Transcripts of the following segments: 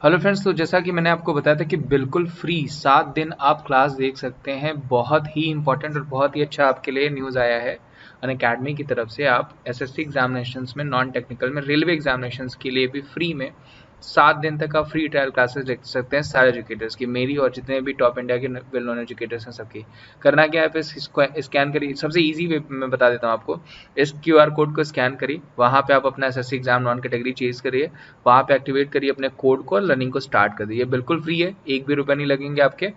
Hello friends, तो जैसा कि मैंने आपको बताया था कि बिल्कुल फ्री 7 दिन आप क्लास देख सकते हैं। बहुत ही इंपॉर्टेंट और बहुत ही अच्छा आपके लिए न्यूज़ आया है अनअकैडमी की तरफ से। आप एसएससी एग्जामिनेशंस में, नॉन टेक्निकल में, रेलवे एग्जामिनेशंस के लिए भी फ्री में 7 दिन तक आप फ्री ट्रायल क्लासेस देख सकते हैं सारे एजुकेटर्स की, मेरी और जितने भी टॉप इंडिया के वेल नोन एजुकेटर्स हैं सबकी। करना क्या है, इसको स्कैन करिए। सबसे ईजी वे मैं बता देता हूँ आपको। इस क्यूआर कोड को स्कैन करिए, वहाँ पे आप अपना SSC exam non category chase करिए, वहाँ पे एक्टिवेट करिए अपने कोड को और लर्निंग को स्टार्ट कर दीजिए। बिल्कुल फ्री है, एक भी रुपये नहीं लगेंगे आपके।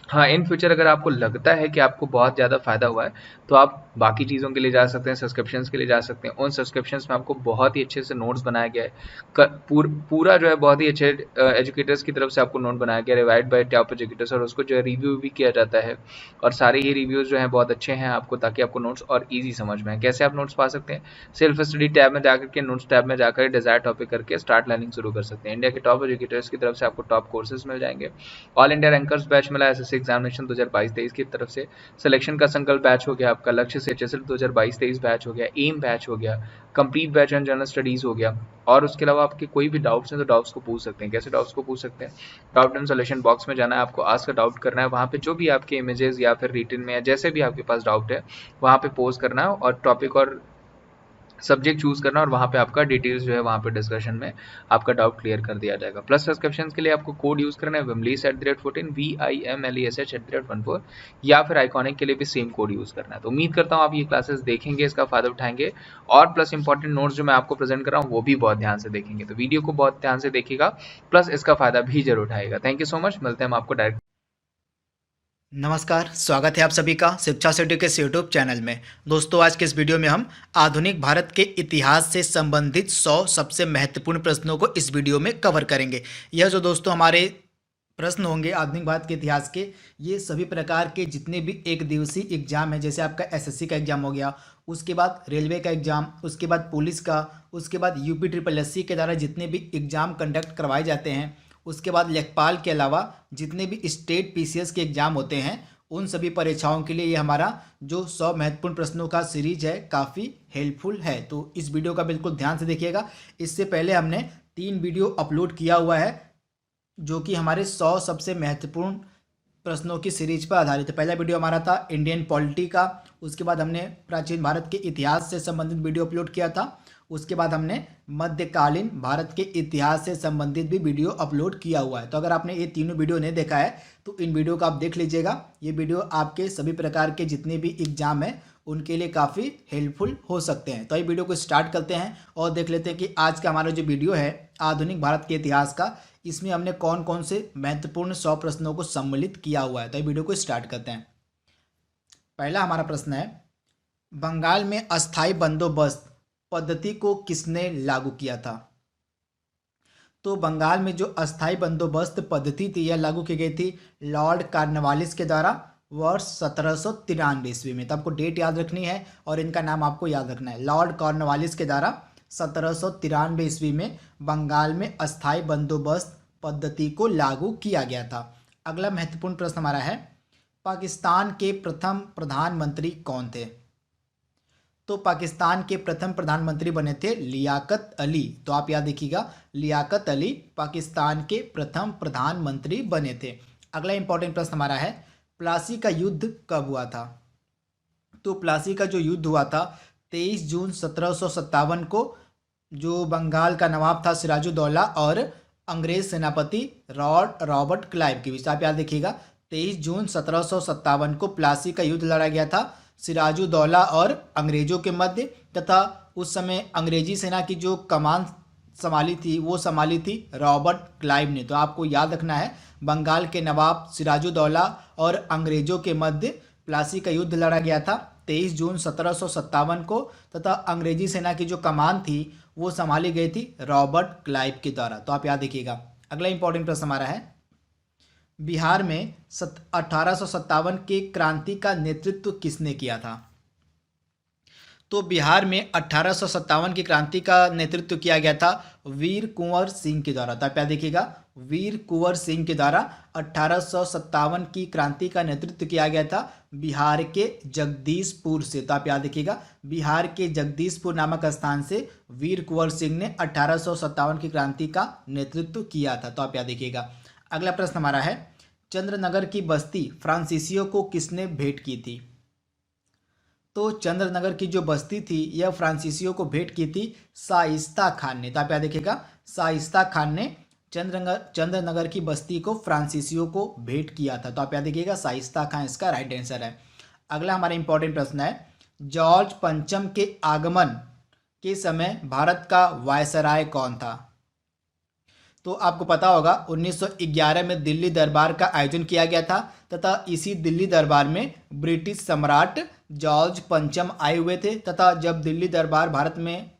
हाँ, इन फ्यूचर अगर आपको लगता है कि आपको बहुत ज़्यादा फ़ायदा हुआ है, तो आप बाकी चीज़ों के लिए जा सकते हैं, सब्सक्रिप्शंस के लिए जा सकते हैं। उन सब्सक्रिप्शंस में आपको बहुत ही अच्छे से नोट्स बनाया गया है। पूरा जो है बहुत ही अच्छे एजुकेटर्स की तरफ से आपको नोट बनाया गया है, रिवाइड बाय टॉप एजुकेटर्स, और उसको जो है रिव्यू भी किया जाता है। और सारे ही रिव्यूज़ जो हैं बहुत अच्छे हैं आपको, ताकि आपको नोट्स और ईजी समझ में आए। कैसे आप नोट्स पा सकते हैं? सेल्फ स्टडी टैब में जाकर के, नोट्स टैब में जाकर डिजायर टॉपिक करके स्टार्ट लर्निंग शुरू कर सकते हैं। इंडिया के टॉप एजुकेटर्स की तरफ से आपको टॉप कोर्सेज मिल जाएंगे। ऑल इंडिया रैंकर्स बैच मिला एसएससी एग्जामिनेशन 2022-23 की तरफ से। सिलेक्शन का संकल्प बैच हो गया आपका, लक्ष्य से एचएसएल 2022-23 बैच हो गया, एम बैच हो गया, complete batch and general studies हो गया। और उसके अलावा आपके कोई भी डाउट्स हैं तो डाउट्स को पूछ सकते हैं। कैसे डाउट्स को पूछ सकते हैं? डाउट एंड सोल्यूशन बॉक्स में जाना है आपको, आस्क का डाउट करना है, वहाँ पे जो भी आपके इमेजेस या फिर रिटन में या जैसे भी आपके पास डाउट है वहाँ पे पोस्ट करना है, और टॉपिक और सब्जेक्ट चूज करना, और वहाँ पे आपका डिटेल्स जो है वहाँ पे डिस्कशन में आपका डाउट क्लियर कर दिया जाएगा। प्लस सब्सक्रिप्शन के लिए आपको कोड यूज करना है Vimlesh@14, VIMLESH@14, या फिर आइकॉनिक के लिए भी सेम कोड यूज करना है। तो उम्मीद करता हूँ आप ये क्लासेस देखेंगे, इसका फायदा उठाएंगे, और प्लस इंपॉर्टेंट नोट्स जो मैं आपको प्रेजेंट कर रहा हूँ वो भी बहुत ध्यान से देखेंगे। तो वीडियो को बहुत ध्यान से देखिएगा, प्लस इसका फायदा भी जरूर उठाएगा। थैंक यू सो मच, मिलते हैं हम आपको डायरेक्ट। नमस्कार, स्वागत है आप सभी का शिक्षा सिटी के यूट्यूब चैनल में। दोस्तों, आज के इस वीडियो में हम आधुनिक भारत के इतिहास से संबंधित 100 सबसे महत्वपूर्ण प्रश्नों को इस वीडियो में कवर करेंगे। यह जो दोस्तों हमारे प्रश्न होंगे आधुनिक भारत के इतिहास के, ये सभी प्रकार के जितने भी एक दिवसीय एग्जाम है, जैसे आपका एसएससी का एग्जाम हो गया, उसके बाद रेलवे का एग्जाम, उसके बाद पुलिस का, उसके बाद यूपी ट्रिपल एससी के द्वारा जितने भी एग्जाम कंडक्ट करवाए जाते हैं, उसके बाद लेखपाल के अलावा जितने भी स्टेट पीसीएस के एग्जाम होते हैं, उन सभी परीक्षाओं के लिए ये हमारा जो 100 महत्वपूर्ण प्रश्नों का सीरीज है काफ़ी हेल्पफुल है। तो इस वीडियो का बिल्कुल ध्यान से देखिएगा। इससे पहले हमने 3 वीडियो अपलोड किया हुआ है जो कि हमारे 100 सबसे महत्वपूर्ण प्रश्नों की सीरीज पर आधारित है। पहला वीडियो हमारा था इंडियन पॉलिटी का, उसके बाद हमने प्राचीन भारत के इतिहास से संबंधित वीडियो अपलोड किया था, उसके बाद हमने मध्यकालीन भारत के इतिहास से संबंधित भी वीडियो अपलोड किया हुआ है। तो अगर आपने ये तीनों वीडियो नहीं देखा है तो इन वीडियो को आप देख लीजिएगा। ये वीडियो आपके सभी प्रकार के जितने भी एग्जाम है उनके लिए काफ़ी हेल्पफुल हो सकते हैं। तो ये वीडियो को स्टार्ट करते हैं और देख लेते हैं कि आज का हमारा जो वीडियो है आधुनिक भारत के इतिहास का, इसमें हमने कौन कौन से महत्वपूर्ण 100 प्रश्नों को सम्मिलित किया हुआ है। तो ये वीडियो को स्टार्ट करते हैं। पहला हमारा प्रश्न है, बंगाल में अस्थाई बंदोबस्त पद्धति को किसने लागू किया था? तो बंगाल में जो अस्थाई बंदोबस्त पद्धति थी यह लागू की गई थी लॉर्ड कॉर्नवालिस के द्वारा वर्ष 1793 ईस्वी में। तो आपको डेट याद रखनी है और इनका नाम आपको याद रखना है। लॉर्ड कॉर्नवालिस के द्वारा 1793 ईस्वी में बंगाल में अस्थाई बंदोबस्त पद्धति को लागू किया गया था। अगला महत्वपूर्ण प्रश्न हमारा है, पाकिस्तान के प्रथम प्रधानमंत्री कौन थे? तो पाकिस्तान के प्रथम प्रधानमंत्री बने थे लियाकत अली। तो आप याद रखिएगा, लियाकत अली पाकिस्तान के प्रथम प्रधानमंत्री बने थे। अगला इंपॉर्टेंट प्रश्न हमारा है, प्लासी का युद्ध कब हुआ था? तो प्लासी का जो युद्ध हुआ था 23 जून 1757 को, जो बंगाल का नवाब था सिराजुद्दौला और अंग्रेज सेनापति रॉबर्ट क्लाइव के बीच। आप याद रखिएगा, 23 जून 1757 को प्लासी का युद्ध लड़ा गया था सिराजुद्दौला और अंग्रेजों के मध्य, तथा उस समय अंग्रेजी सेना की जो कमान संभाली थी वो संभाली थी रॉबर्ट क्लाइव ने। तो आपको याद रखना है, बंगाल के नवाब सिराजुद्दौला और अंग्रेजों के मध्य प्लासी का युद्ध लड़ा गया था 23 जून 1757 को, तथा अंग्रेजी सेना की जो कमान थी वो संभाली गई थी रॉबर्ट क्लाइव के द्वारा। तो आप याद रखिएगा। अगला इंपॉर्टेंट प्रश्न हमारा है, बिहार में 1857 के क्रांति का नेतृत्व किसने किया था? तो बिहार में 1857 की क्रांति का नेतृत्व किया गया था वीर कुंवर सिंह के द्वारा। तो आप याद देखिएगा, वीर कुंवर सिंह के द्वारा 1857 की क्रांति का नेतृत्व किया गया था बिहार के जगदीशपुर से। तो आप याद देखिएगा, बिहार के जगदीशपुर नामक स्थान से वीर कुंवर सिंह ने 1857 की क्रांति का नेतृत्व किया था। तो आप याद देखिएगा। अगला प्रश्न हमारा है, चंद्रनगर की बस्ती फ्रांसीसियों को किसने भेंट की थी? तो चंद्रनगर की जो बस्ती थी यह फ्रांसीसियों को भेंट की थी शाइस्ता खान ने। तो आप याद देखिएगा, शाइस्ता खान ने चंद्रनगर की बस्ती को फ्रांसीसियों को भेंट किया था। तो आप याद देखिएगा, शाइस्ता खान इसका राइट आंसर है। अगला हमारा इंपॉर्टेंट प्रश्न है, जॉर्ज पंचम के आगमन के समय भारत का वायसराय कौन था? तो आपको पता होगा 1911 में दिल्ली दरबार का आयोजन किया गया था तथा इसी दिल्ली दरबार में ब्रिटिश सम्राट जॉर्ज पंचम आए हुए थे तथा जब दिल्ली दरबार भारत में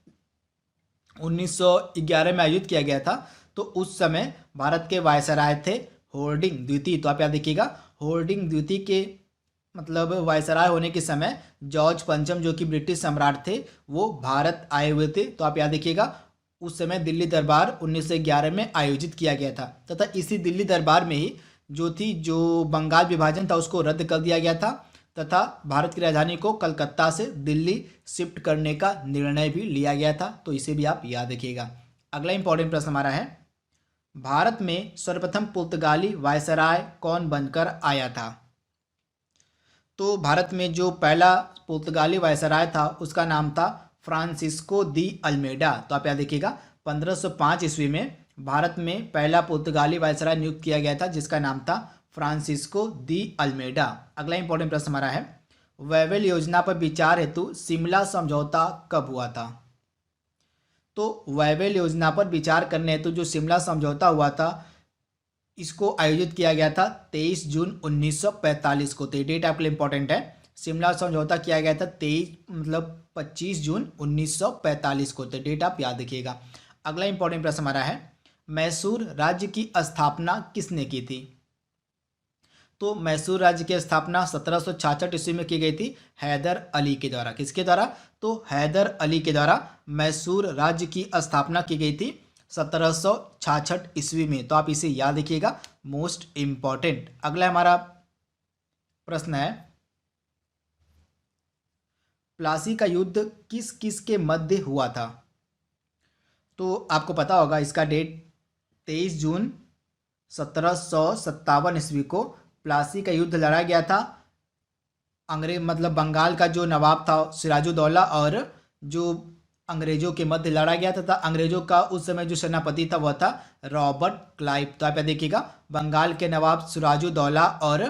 1911 में आयोजित किया गया था तो उस समय भारत के वायसराय थे होर्डिंग द्वितीय। तो आप याद देखिएगा, होर्डिंग द्वितीय के मतलब वायसराय होने के समय जॉर्ज पंचम जो कि ब्रिटिश सम्राट थे वो भारत आए हुए थे। तो आप याद देखिएगा, उस समय दिल्ली दरबार 1911 में आयोजित किया गया था तथा इसी दिल्ली दरबार में ही जो बंगाल विभाजन था उसको रद्द कर दिया गया था तथा भारत की राजधानी को कलकत्ता से दिल्ली शिफ्ट करने का निर्णय भी लिया गया था। तो इसे भी आप याद रखिएगा। अगला इंपॉर्टेंट प्रश्न हमारा है, भारत में सर्वप्रथम पुर्तगाली वायसराय कौन बनकर आया था? तो भारत में जो पहला पुर्तगाली वायसराय था उसका नाम था फ्रांसिस्को दी अल्मेडा। तो आप याद देखिएगा, 1505 ईस्वी में भारत में पहला पुर्तगाली वायसराय नियुक्त किया गया था जिसका नाम था फ्रांसिस्को दी अल्मेडा। अगला इंपॉर्टेंट प्रश्न हमारा है, वेवेल योजना पर विचार हेतु शिमला समझौता कब हुआ था? तो वेवेल योजना पर विचार करने हेतु जो शिमला समझौता हुआ था इसको आयोजित किया गया था 23 जून 1945 को। तो ये डेट आपके लिए इंपॉर्टेंट है। शिमला समझौता किया गया था 25 जून 1945 को। तो डेट आप याद रखिएगा। अगला इंपॉर्टेंट प्रश्न हमारा है, मैसूर राज्य की स्थापना किसने की थी? तो मैसूर राज्य की स्थापना 1766 ईस्वी में की गई थी हैदर अली के द्वारा। किसके द्वारा? तो हैदर अली के द्वारा मैसूर राज्य की स्थापना की गई थी 1766 ईस्वी में। तो आप इसे याद रखिएगा, मोस्ट इंपॉर्टेंट। अगला हमारा प्रश्न है, प्लासी का युद्ध किस किस के मध्य हुआ था? तो आपको पता होगा इसका डेट 23 जून 1757 ईस्वी को प्लासी का युद्ध लड़ा गया था। अंग्रेज मतलब बंगाल का जो नवाब था सिराजुद्दौला और जो अंग्रेजों के मध्य लड़ा गया था। अंग्रेजों का उस समय जो सेनापति था वह था रॉबर्ट क्लाइव। तो आप देखिएगा, बंगाल के नवाब सिराजुद्दौला और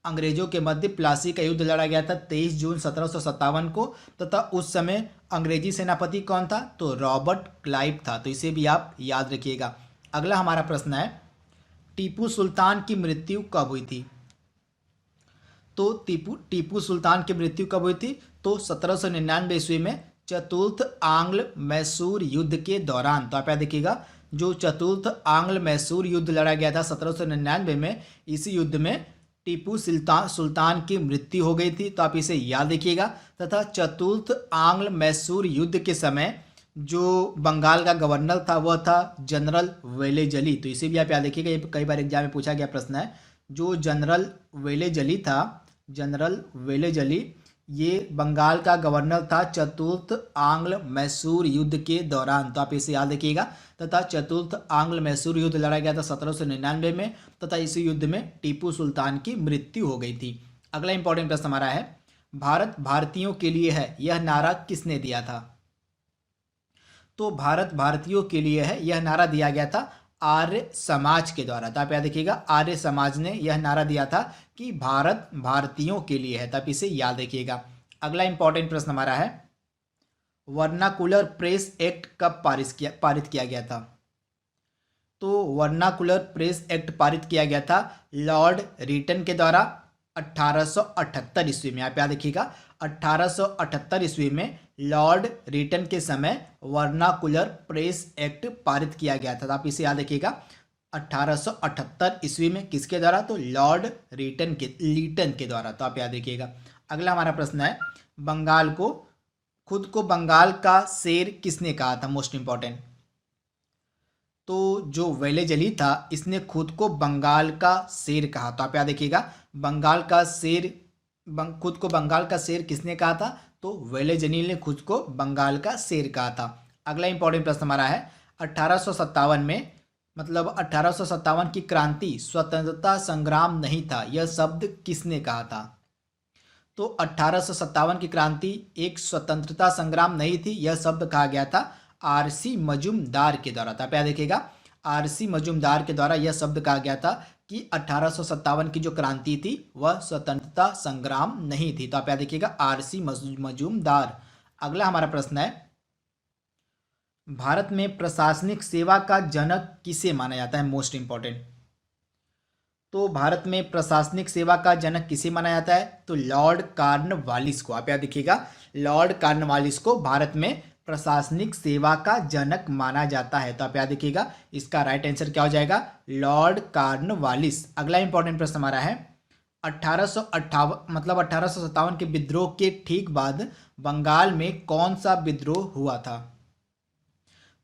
अंग्रेजों के मध्य प्लासी का युद्ध लड़ा गया था 23 जून 1757 को तथा उस समय अंग्रेजी सेनापति कौन था? तो रॉबर्ट क्लाइव था। तो इसे भी आप याद रखिएगा। अगला हमारा प्रश्न है, टीपू सुल्तान की मृत्यु कब हुई थी? तो टीपू सुल्तान की मृत्यु कब हुई थी? तो 1799 ईस्वी में चतुर्थ आंग्ल मैसूर युद्ध के दौरान। तो आप याद देखिएगा, जो चतुर्थ आंग्ल मैसूर युद्ध लड़ा गया था 1799 में, इसी युद्ध में टीपू सुल्तान की मृत्यु हो गई थी। तो आप इसे याद रखिएगा। तथा चतुर्थ आंग्ल मैसूर युद्ध के समय जो बंगाल का गवर्नर था वह था जनरल वेलेजली। तो इसे भी आप याद रखिएगा, ये कई बार एग्जाम में पूछा गया प्रश्न है। जो जनरल वेलेजली था, जनरल वेलेजली ये बंगाल का गवर्नर था चतुर्थ आंग्ल मैसूर युद्ध के दौरान। तो आप इसे याद रखिएगा। तथा चतुर्थ आंग्ल मैसूर युद्ध लड़ा गया था 1799 में तथा इसी युद्ध में टीपू सुल्तान की मृत्यु हो गई थी। अगला इंपॉर्टेंट प्रश्न हमारा है, भारत भारतीयों के लिए है यह नारा किसने दिया था? तो भारत भारतीयों के लिए है यह नारा दिया गया था आर्य समाज के द्वारा। तो आप याद रखिएगा, आर्य समाज ने यह नारा दिया था कि भारत भारतीयों के लिए है। तो आप इसे याद रखिएगा। अगला इंपॉर्टेंट प्रश्न हमारा है, वर्नाकुलर प्रेस एक्ट कब पारित किया गया था? तो वर्नाकुलर प्रेस एक्ट पारित किया गया था लॉर्ड रिटन के द्वारा 1878 ईस्वी में। आप याद रखिएगा, 1878 ईस्वी में लॉर्ड रिटन के समय वर्नाकुलर प्रेस एक्ट पारित किया गया था। तो आप इसे याद रखिएगा, 1878 ईस्वी में किसके द्वारा? तो लॉर्ड लीटन के द्वारा। तो आप याद रखिएगा। अगला हमारा प्रश्न है, बंगाल को खुद को बंगाल का शेर किसने कहा था? Most important. तो जो वेलेजली था इसने खुद को बंगाल का शेर कहा। तो आप याद देखिएगा, बंगाल का शेर खुद को बंगाल का शेर किसने कहा था? तो वेलेजनी ने खुद को बंगाल का शेर कहा था। अगला इंपॉर्टेंट प्रश्न हमारा है 1857 में, मतलब 1857 की क्रांति स्वतंत्रता संग्राम नहीं था, यह शब्द किसने कहा था? तो 1857 की क्रांति एक स्वतंत्रता संग्राम नहीं थी, यह शब्द कहा गया था आरसी मजूमदार के द्वारा। तो आप याद देखिएगा, आरसी मजूमदार के द्वारा यह शब्द कहा गया था कि 1857 की जो क्रांति थी वह स्वतंत्रता संग्राम नहीं थी। तो आप याद देखिएगा, आरसी मजूमदार। अगला हमारा प्रश्न है, भारत में प्रशासनिक सेवा का जनक किसे माना जाता है? Most important. तो भारत में प्रशासनिक सेवा का जनक किसे माना जाता है? तो लॉर्ड कॉर्नवालिस को। आप याद देखिएगा, लॉर्ड कॉर्नवालिस को भारत में प्रशासनिक सेवा का जनक माना जाता है। तो आप याद देखिएगा, इसका राइट आंसर क्या हो जाएगा? Lord Cornwallis. अगला इंपॉर्टेंट प्रश्न हमारा है 1858 मतलब 1857 के विद्रोह के ठीक बाद बंगाल में कौन सा विद्रोह हुआ था?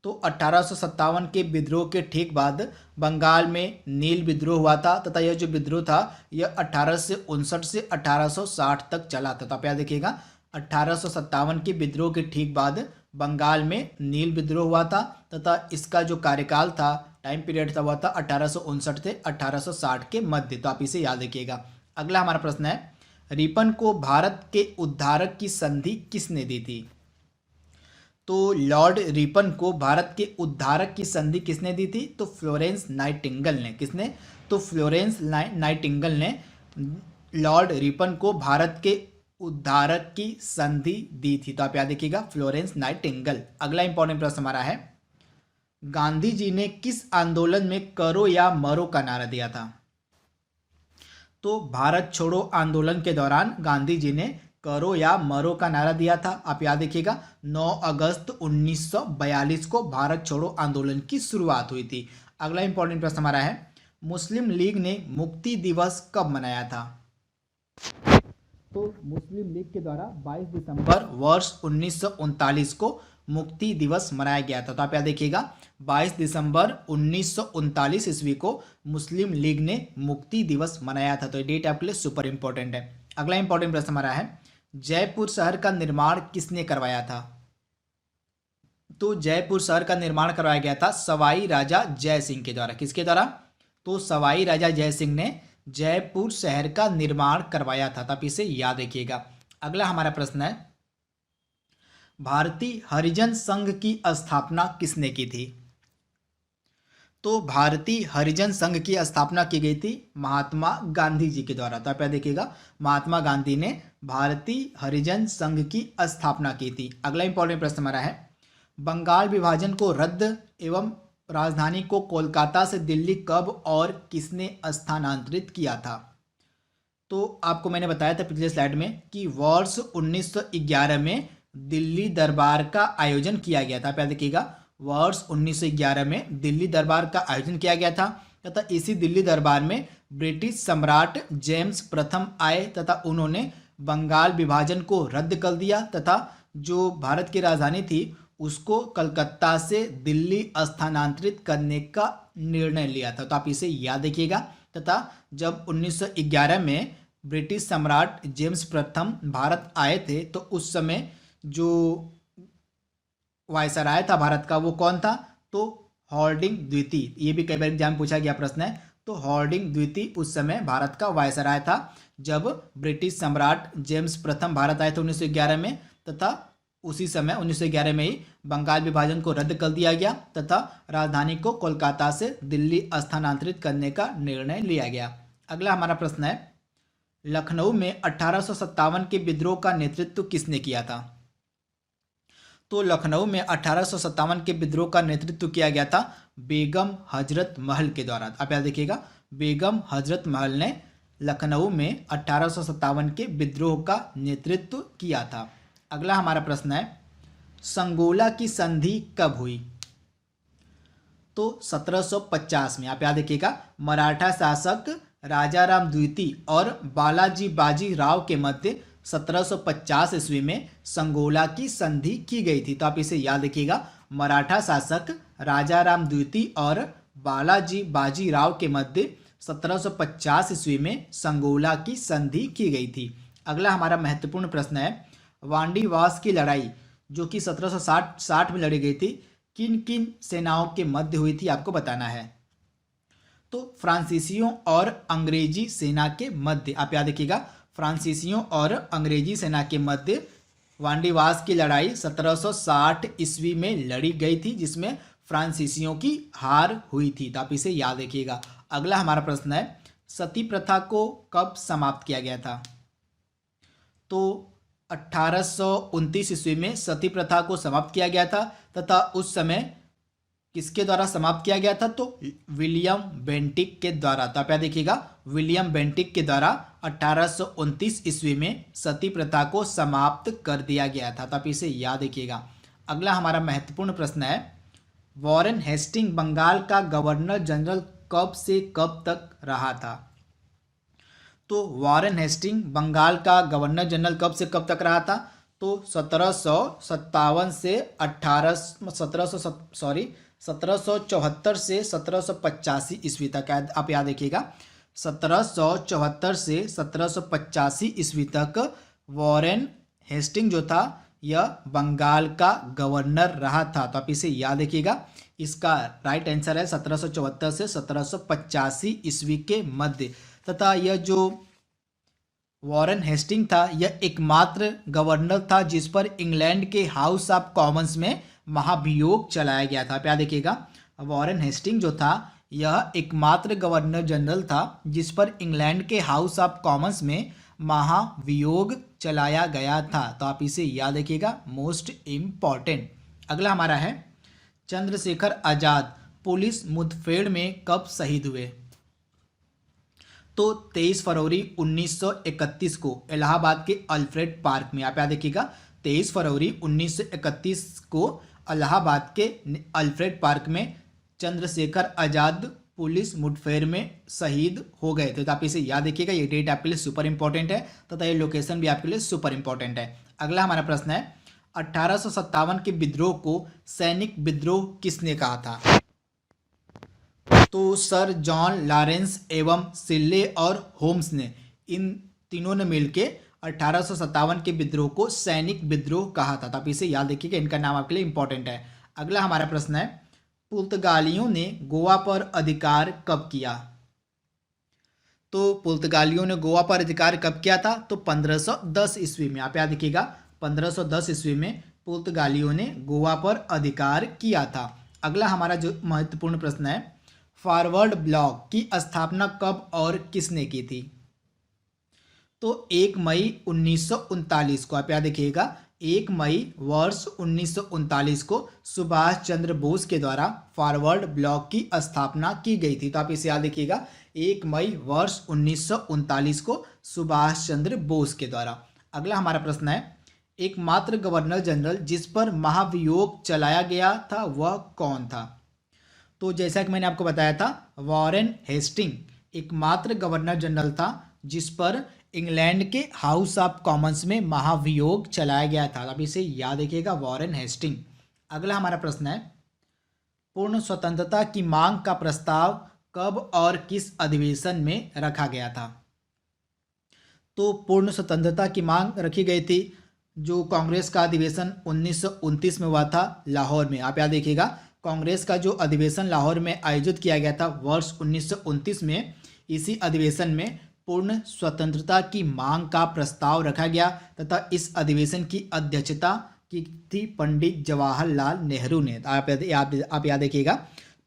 तो 1857 के विद्रोह के ठीक बाद बंगाल में नील विद्रोह हुआ था, तथा यह जो विद्रोह था यह 1859 से 1860 तक चला था। तो आप याद देखिएगा, 1857 के विद्रोह के ठीक बाद बंगाल में नील विद्रोह हुआ था, तथा इसका जो कार्यकाल था, टाइम पीरियड था, हुआ था 1859 से 1860 के मध्य। तो आप इसे याद रखिएगा। अगला हमारा प्रश्न है, रिपन को भारत के उद्धारक की संधि किसने दी थी? तो लॉर्ड रिपन को भारत के उद्धारक की संधि किसने दी थी? तो फ्लोरेंस नाइटिंगेल ने। किसने? तो फ्लोरेंस नाइटिंगेल ने लॉर्ड रिपन को भारत के उद्धारक की संधि दी थी। तो आप याद रखिएगा, फ्लोरेंस नाइटिंगेल। अगला इंपॉर्टेंट प्रश्न हमारा है, गांधी जी ने किस आंदोलन में करो या मरो का नारा दिया था? तो भारत छोड़ो आंदोलन के दौरान गांधी जी ने करो या मरो का नारा दिया था। आप याद रखिएगा, 9 अगस्त 1942 को भारत छोड़ो आंदोलन की शुरुआत हुई थी। अगला इंपॉर्टेंट प्रश्न हमारा है, मुस्लिम लीग ने मुक्ति दिवस कब मनाया था? तो मुस्लिम लीग के द्वारा 22 दिसंबर वर्ष 1939 को मुक्ति दिवस मनाया गया था। तो आप याद देखिएगा, 22 दिसंबर 1939 ईस्वी को मुस्लिम लीग ने मुक्ति दिवस मनाया था। तो ये डेट आपके लिए सुपर इंपॉर्टेंट है। अगला इंपॉर्टेंट प्रश्न हमारा है, जयपुर शहर का निर्माण किसने करवाया था? तो जयपुर शहर का निर्माण करवाया गया था सवाई राजा जय सिंह के द्वारा। किसके द्वारा? तो सवाई राजा जय सिंह ने जयपुर शहर का निर्माण करवाया था। आप इसे याद रखिएगा। अगला हमारा प्रश्न है, भारतीय हरिजन संघ की स्थापना किसने की थी? तो भारतीय हरिजन संघ की स्थापना की गई थी महात्मा गांधी जी के द्वारा। तो आप याद देखिएगा, महात्मा गांधी ने भारतीय हरिजन संघ की स्थापना की थी। अगला इंपॉर्टेंट प्रश्न हमारा है, बंगाल विभाजन को रद्द एवं राजधानी को कोलकाता से दिल्ली कब और किसने स्थानांतरित किया था? तो आपको मैंने बताया था पिछले स्लाइड में कि वर्ष 1911 में दिल्ली दरबार का आयोजन किया गया था। आप याद रखिएगा, वर्ष 1911 में दिल्ली दरबार का आयोजन किया गया था, तथा इसी दिल्ली दरबार में ब्रिटिश सम्राट जेम्स प्रथम आए तथा उन्होंने बंगाल विभाजन को रद्द कर दिया, तथा जो भारत की राजधानी थी उसको कलकत्ता से दिल्ली स्थानांतरित करने का निर्णय लिया था। तो आप इसे याद रखिएगा। तथा जब 1911 में ब्रिटिश सम्राट जेम्स प्रथम भारत आए थे तो उस समय जो वायसराय था भारत का वो कौन था? तो हॉर्डिंग द्वितीय। ये भी कई बार एग्जाम में पूछा गया प्रश्न है। तो हॉर्डिंग द्वितीय उस समय भारत का वायसराय था जब ब्रिटिश सम्राट जेम्स प्रथम भारत आए थे 1911 में, तथा उसी समय 1911 में ही बंगाल विभाजन को रद्द कर दिया गया तथा राजधानी को कोलकाता से दिल्ली स्थानांतरित करने का निर्णय लिया गया। अगला हमारा प्रश्न है, लखनऊ में 1857 के विद्रोह का नेतृत्व किसने किया था? तो लखनऊ में 1857 के विद्रोह का नेतृत्व किया गया था बेगम हजरत महल के द्वारा। आप याद देखिएगा, बेगम हजरत महल ने लखनऊ में 1857 के विद्रोह का नेतृत्व किया था। अगला हमारा प्रश्न है, संगोला की संधि कब हुई? तो 1750 में। आप याद रखिएगा, मराठा शासक राजाराम द्वितीय और बालाजी बाजी राव के मध्य 1750 ईस्वी में संगोला की संधि की गई थी। तो आप इसे याद रखिएगा। मराठा शासक राजा राम द्वितीय और बालाजी बाजीराव के मध्य 1750 ईस्वी में संगोला की संधि की गई थी। अगला हमारा महत्वपूर्ण प्रश्न है, वांडीवास की लड़ाई जो कि 1760 में लड़ी गई थी, किन किन सेनाओं के मध्य हुई थी, आपको बताना है। तो फ्रांसीसियों और अंग्रेजी सेना के मध्य, आप याद रखिएगा, फ्रांसीसियों और अंग्रेजी सेना के मध्य वांडीवास की लड़ाई 1760 ईस्वी में लड़ी गई थी, जिसमें फ्रांसीसियों की हार हुई थी। तो आप इसे याद रखिएगा। अगला हमारा प्रश्न है, सती प्रथा को कब समाप्त किया गया था। तो 1829 ईस्वी में सती प्रथा को समाप्त किया गया था, तथा उस समय किसके द्वारा समाप्त किया गया था, तो विलियम बेंटिक के द्वारा। तो आप याद देखिएगा, विलियम बेंटिक के द्वारा 1829 ईस्वी में सती प्रथा को समाप्त कर दिया गया था। तो आप इसे याद रखिएगा। अगला हमारा महत्वपूर्ण प्रश्न है, वॉरेन हेस्टिंग बंगाल का गवर्नर जनरल कब से कब तक रहा था। तो वॉरेन हेस्टिंग बंगाल का गवर्नर जनरल कब से कब तक रहा था, तो 1774 से 1774 से 1785 ईस्वी तक। आप याद रखिएगा, 1774 से 1785 ईस्वी तक वॉरेन हेस्टिंग जो था यह बंगाल का गवर्नर रहा था। तो आप इसे याद रखिएगा। इसका राइट आंसर है 1774 से 1785 ईस्वी के मध्य। तथा यह जो वॉरेन हेस्टिंग था यह एकमात्र गवर्नर था जिस पर इंग्लैंड के हाउस ऑफ कॉमन्स में महाभियोग चलाया गया था। आप याद रखिएगा, वॉरेन हेस्टिंग जो था यह एकमात्र गवर्नर जनरल था जिस पर इंग्लैंड के हाउस ऑफ कॉमन्स में महाभियोग चलाया गया था। तो आप इसे याद रखिएगा, मोस्ट इम्पॉर्टेंट। अगला हमारा है, चंद्रशेखर आजाद पुलिस मुठभेड़ में कब शहीद हुए। तो 23 फरवरी 1931 को इलाहाबाद के अल्फ्रेड पार्क में। आप याद रखिएगा, 23 फरवरी 1931 को इलाहाबाद के अल्फ्रेड पार्क में चंद्रशेखर आजाद पुलिस मुठभेड़ में शहीद हो गए थे। तो आप इसे याद रखिएगा, ये डेट आपके लिए सुपर इंपॉर्टेंट है तथा ये लोकेशन भी आपके लिए सुपर इंपॉर्टेंट है। अगला हमारा प्रश्न है, 1857 के विद्रोह को सैनिक विद्रोह किसने कहा था। तो सर जॉन लॉरेंस एवं सिल्ले और होम्स ने, इन तीनों ने मिलकर 1857 के विद्रोह को सैनिक विद्रोह कहा था। तो आप इसे याद रखिएगा, इनका नाम आपके लिए इंपॉर्टेंट है। अगला हमारा प्रश्न है, पुर्तगालियों ने गोवा पर अधिकार कब किया। तो पुर्तगालियों ने गोवा पर अधिकार कब किया था, तो 1510 ईस्वी में। आप याद रखिएगा, 1510 ईस्वी में पुर्तगालियों ने गोवा पर अधिकार किया था। अगला हमारा जो महत्वपूर्ण प्रश्न है, फॉरवर्ड ब्लॉक की स्थापना कब और किसने की थी। तो 1 मई 1939 को। आप याद रखिएगा, 1 मई वर्ष 1939 को सुभाष चंद्र बोस के द्वारा फॉरवर्ड ब्लॉक की स्थापना की गई थी। तो आप इसे याद रखिएगा, 1 मई वर्ष 1939 को सुभाष चंद्र बोस के द्वारा। अगला हमारा प्रश्न है, एकमात्र गवर्नर जनरल जिस पर महाभियोग चलाया गया था वह कौन था। तो जैसा कि मैंने आपको बताया था, वॉरेन हेस्टिंग एकमात्र गवर्नर जनरल था जिस पर इंग्लैंड के हाउस ऑफ कॉमन्स में महाभियोग चलाया गया था। अब इसे याद रखिएगा, वॉरेन हेस्टिंग। अगला हमारा प्रश्न है, पूर्ण स्वतंत्रता की मांग का प्रस्ताव कब और किस अधिवेशन में रखा गया था। तो पूर्ण स्वतंत्रता की मांग रखी गई थी जो कांग्रेस का अधिवेशन 1929 में हुआ था लाहौर में। आप याद रखिएगा, कांग्रेस का जो अधिवेशन लाहौर में आयोजित किया गया था वर्ष 1929 में, इसी अधिवेशन में पूर्ण स्वतंत्रता की मांग का प्रस्ताव रखा गया तथा इस अधिवेशन की अध्यक्षता की थी पंडित जवाहरलाल नेहरू ने। आप याद रखिएगा,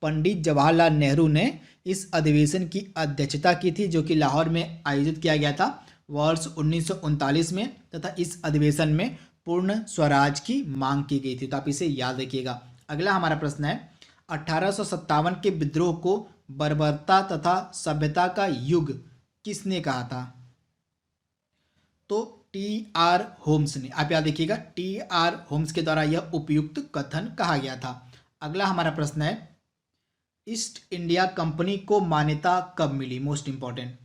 पंडित जवाहरलाल नेहरू ने इस अधिवेशन की अध्यक्षता की थी जो कि लाहौर में आयोजित किया गया था वर्ष 1939 में, तथा इस अधिवेशन में पूर्ण स्वराज की मांग की गई थी। तो आप इसे याद रखिएगा। अगला हमारा प्रश्न है, 1857 के विद्रोह को बर्बरता तथा सभ्यता का युग किसने कहा था। तो T.R. होम्स ने। आप याद रखिएगा, T.R. होम्स के द्वारा यह उपयुक्त कथन कहा गया था। अगला हमारा प्रश्न है, ईस्ट इंडिया कंपनी को मान्यता कब मिली। Most important.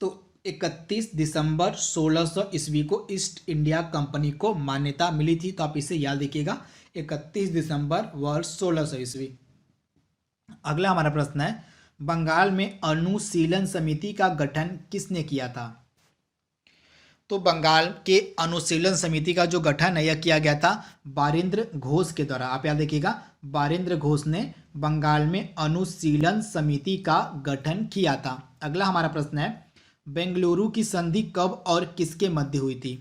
तो 31 दिसंबर 1600 ईस्वी को ईस्ट इंडिया कंपनी को मान्यता मिली थी। तो आप इसे याद रखिएगा, 31 दिसंबर वर्ष 1600 ईस्वी। अगला हमारा प्रश्न है, बंगाल में अनुशीलन समिति का गठन किसने किया था? तो बंगाल के अनुशीलन समिति का जो गठन है यह किया गया था बारिंद्र घोष के द्वारा। आप याद रखिएगा, बारिंद्र घोष ने बंगाल में अनुशीलन समिति का गठन किया था। अगला हमारा प्रश्न है, बेंगलुरु की संधि कब और किसके मध्य हुई थी?